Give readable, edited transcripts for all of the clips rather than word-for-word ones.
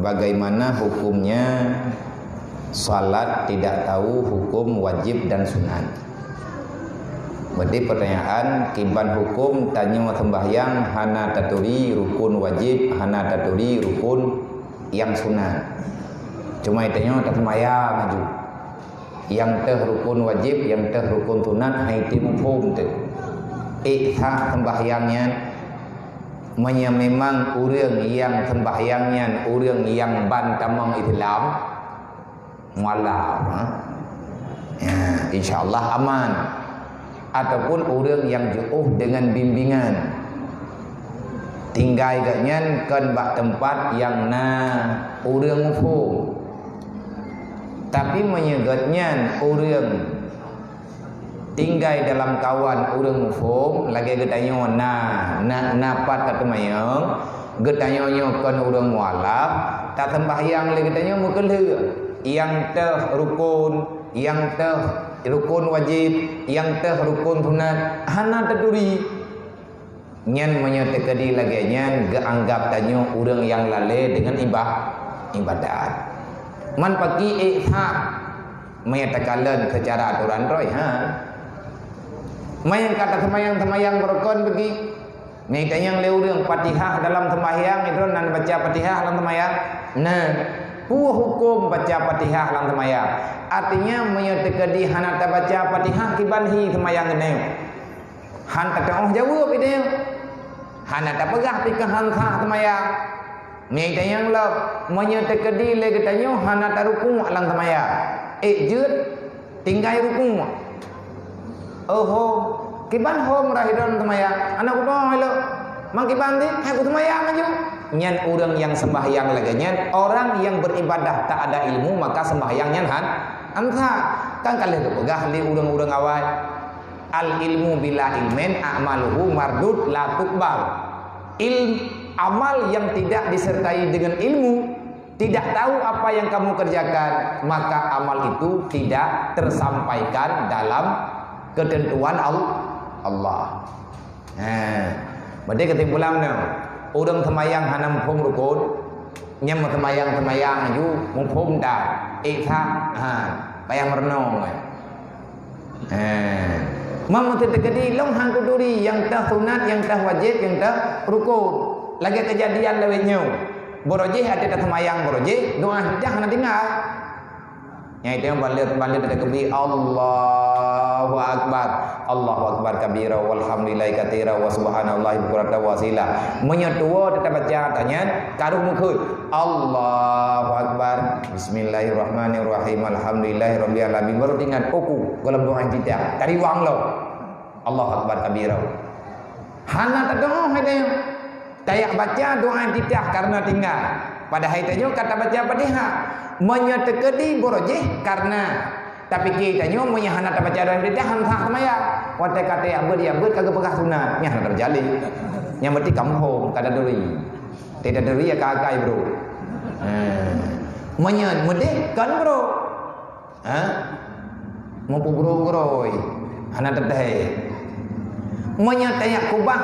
bagaimana hukumnya salat tidak tahu hukum wajib dan sunat. Berarti pertanyaan kiban hukum tanya sembahyang hana taturi rukun wajib, hana taturi rukun yang sunat. Cuma itanya tak sembahyang maju. Yang teh rukun wajib, yang teh rukun sunat haiti mufhum tu. Ihsa sembahyangnya memang orang yang sembahyangnya orang yang bantamang Islam mualaf, ya, insyaallah aman. Ataupun orang yang jauh dengan bimbingan tinggal gaknya kan bak tempat yang orang mufhum, tapi menyegatnya orang tinggal dalam kawan orang mufhum lagi getanya napat kata mayang getanya kan orang mualaf tak sembahyang lagi getanya mungkin yang teh rukun, yang teh rukun wajib, yang teh rukun sunat hana taduri nyan menyetekadi lagi nyan geanggap tanya orang yang lalai dengan ibadat man pagi menyatakan secara aturan roy mayang kata semayang berkon bagi yang leurang Fatihah dalam sembahyang itu nan baca Fatihah dalam sembahyang hukum baca Fatihah dalam sembahyang artinya menyatakan hana tak baca Fatihah kibanhi sembahyang ini han tak jawab itu hana tak pegah pikah hansa sembahyang yang lo menyatakan lagi tanya hana tak rukun dalam sembahyang jut tinggal rukun kiban merahidan sembahyang anak udah hello mang kiban di aku sembahyang aja nyan orang yang sembahyang lagi nyan orang yang beribadah tak ada ilmu maka sembahyangnya anta kan kalian pegah li urang-urang awal al ilmu bila ilmen a'maluhu mardud la tuqbal amal yang tidak disertai dengan ilmu tidak tahu apa yang kamu kerjakan maka amal itu tidak tersampaikan dalam ketentuan Allah. Berarti kesimpulan orang sembahyang hana mufhum rukun, nyam sembahyang aju mufhum dah. Payah merenung. Mam terjadi long hang kuduri yang tah sunat, yang tah wajib, yang tah rukun. Lagi kejadian lewatnya. Borojih ada sembahyang borojih, doa hijah hana tinggal. Yang itu yang balik ada kebi Allahu Akbar kabira walhamdulillahi katsira wa subhanallahi bukratan wa asila menyetua tetap baca tanya karung mukul Allahu Akbar bismillahirrahmanirrahim alhamdulillahirabbil alamin baru tinggal oku dalam doa tidak tadi wang lo Allahu Akbar kabira hana tak doa hanya tayak baca doa tidak karena tinggal pada hari itu kata baca Fatihah menyetekedi borojih karena tapi kita nyo menyahana baca doa tidak hansa sama ya wate kata ya ber kagak pegah sunat nya terjadi yang berarti kampung kada duri tidak duri ya kagak bro menyedeh kan bro mau bro hana teteh menyatayak kubah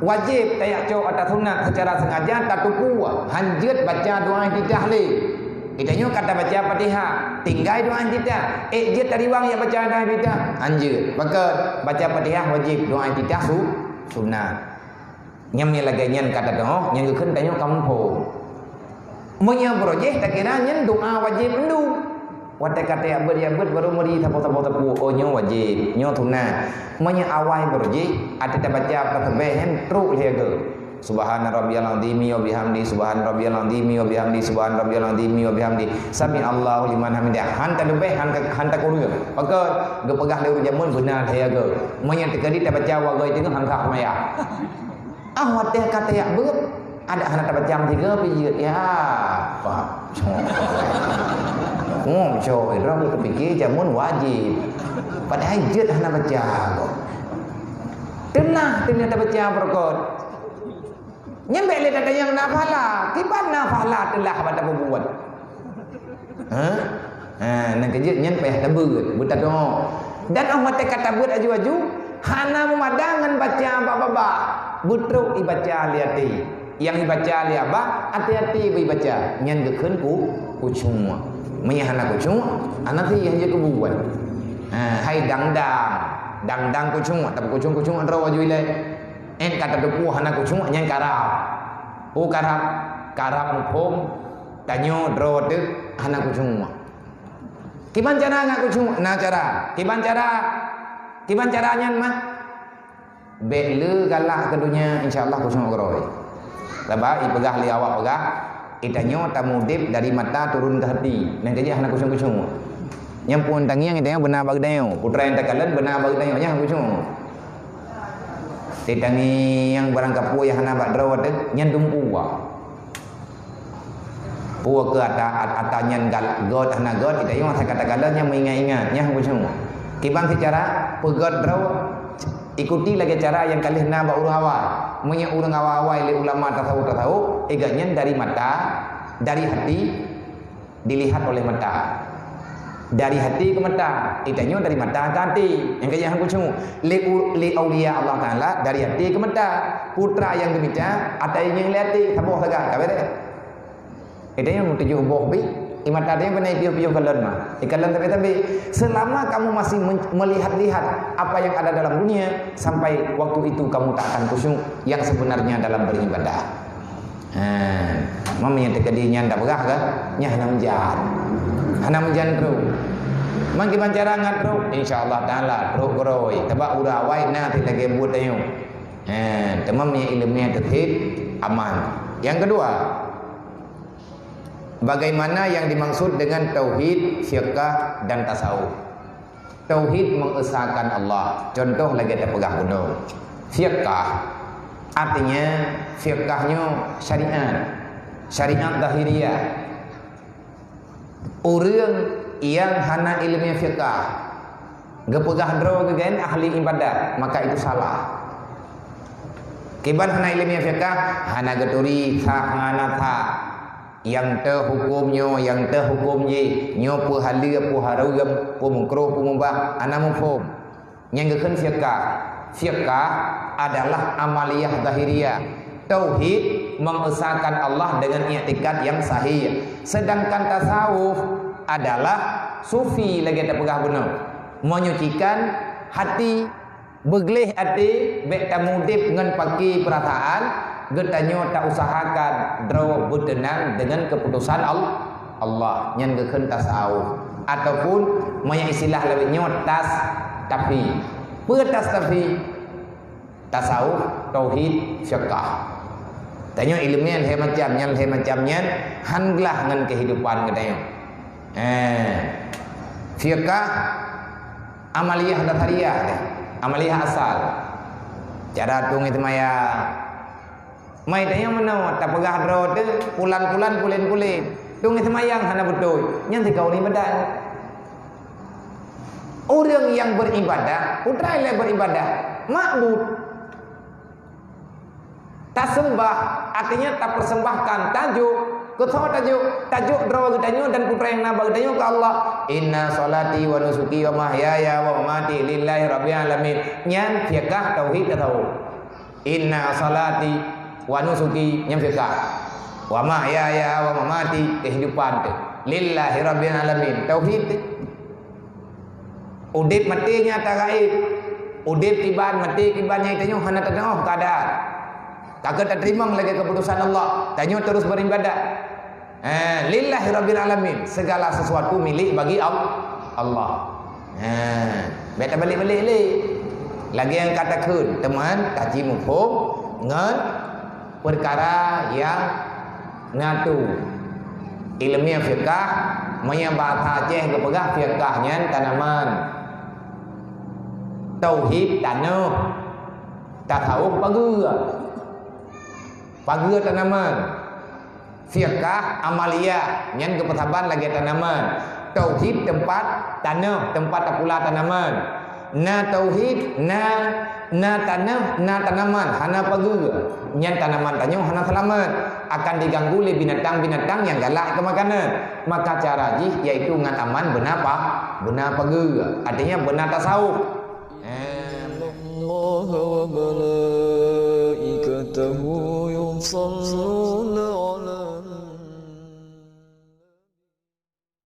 wajib tayak cok atas sunat secara sengaja tak tuku hanjut baca doa tidak le itanya kata baca Fatihah tinggal doa tidak je tadi wang ya baca doa tidak hanjut maka baca Fatihah wajib doa tidak sunat nyamnya lagi nyen kata doa yang keun tanya kampung munya brojeh tak kira nyen doa wajib endu wate kata ya baru meri tapu nyo wajib nyo sunat munya awal brojeh ada baca patbehen truk lego subhana rabbiyal azim wa bihamdi subhana rabbiyal azim wa bihamdi subhana rabbiyal azim wa bihamdi sami Allahu liman hamidah hanta lebih hanta kurung maka gepegah leu jamun benar saya ge munya tekadi tak baca wa ge tengah hanta maya wate kata ya beut ada hana tak baca tiga pijit ya pak coy orang kepikir jamun wajib padahal jut hana baca tenang tak baca berkot nyampe le kata yang nafala kiban nafala telah pada berbuat nak kejut nyampe tabut buta doa dan Allah kata buat aju hana memadangan baca baba butruk dibaca liati yang dibaca li abah hati-hati baca nyan gekeun ku cuma menyahana ku cuma anati yang je kebuat hai dangdang ku cuma tapi ku cuma rawa juile kata depu hana ku cuma nyan karap mumpung tanyo draw de hana ku cuma kiban cara ngak ku cuma na cara kiban cara nyan mah bele galak ke dunia insyaallah ku cuma groi Labah ipegah li awak pegah itanyo tamudip dari mata turun ke hati dan kerja hana kusung-kusung nyampun tangiang itanyo benar bagdayo putra yang takalan benar bagdayo nya kusung titangi yang barang kapu yang hana badrawat nyan dumpu puwa ke atanyan god hana god itanyo kata-kata nya mengingat-ingat nya kusung kibang secara pegot drawat ikuti lagi cara yang kali na ba urhawa munya urang awal-awal ulama tasawuf eganya dari mata dari hati dilihat oleh mata dari hati ke mata itanya dari mata ke hati yang kaya hang kucu li auliya Allah taala dari hati ke mata putra yang demikian ada yang lihat sabo saga kabe itanya mutuju boh bi imat ada yang benar piu-piu kalan mah ikalan tapi selama kamu masih melihat-lihat apa yang ada dalam dunia sampai waktu itu kamu tak akan khusyuk yang sebenarnya dalam beribadah mamanya tekadinya ndak begah kan nya hana menjan tru mangki bancara ngatru insyaallah taala tru groi tebak ura wai na ti lagi buat ayo temamnya ilmunya tauhid aman yang kedua bagaimana yang dimaksud dengan tauhid, fiqh dan tasawuf. Tauhid mengesahkan Allah. Contoh lagi ada pegah gunung. Fiqh artinya fiqhnya syariat zahiriyah. Orang yang hana ilmu fiqh gepegah dro gen ahli ibadat, maka itu salah. Kiban hana ilmu fiqh hana geturi sah ngana tha yang terhukumnya nyo pu halia pu haram pu mukruh pu mubah ana mufhum yang gekeun fiqh adalah amaliyah zahiriyah tauhid mengesahkan Allah dengan i'tikad yang sahih sedangkan tasawuf adalah sufi lagi ada pegah benar menyucikan hati begleh hati bek tamudip ngan pagi perasaan getanyo tak usahakan draw bertenang dengan keputusan Allah nyan gekeun tasawuf ataupun maya istilah lebihnya tapi tasawuf tauhid fiqh tanyo ilmiah he macamnya handlah ngan kehidupan getanyo fiqh amaliyah dathariyah amaliyah asal cara tung itu maya mai tanya mana tak pegah dro tu pulan kulit tung semayang hana betul yang kau ni badan orang yang beribadah putra yang beribadah ma'bud tak sembah artinya tak persembahkan tajuk dro gedanyo dan putra yang nabag gedanyo ke Allah inna salati wa nusuki wa mahyaya wa mamati lillahi rabbil alamin nyan fiqh tauhid tasawuf inna salati wa nusuki yang fiqh wa mahyaya wa mamati kehidupan lillahi rabbil alamin tauhid udip matinya tak gaib udip tiban mati tibannya itu hana tengok keadaan kagak terima lagi keputusan Allah tanyo terus beribadah lillahi rabbil alamin segala sesuatu milik bagi Allah beta balik-balik lagi yang katakan teman kaji mufhum ngan perkara yang ngatu ilmiah fiqh menyebab hajeh kepegah fiqhnya tanaman tauhid tanah tasawuf pagar tanaman fiqh amaliyah nyan kepetaban lagi tanaman tauhid tempat tanah tempat pula tanaman na tauhid na tanah na tanaman hana pagar nyan tanaman tanyo hana selamat akan diganggu oleh binatang-binatang yang galak ke makanan maka cara jih yaitu ngan aman benar pagar artinya benar tasawuf Allah wa malaikatahu صلوا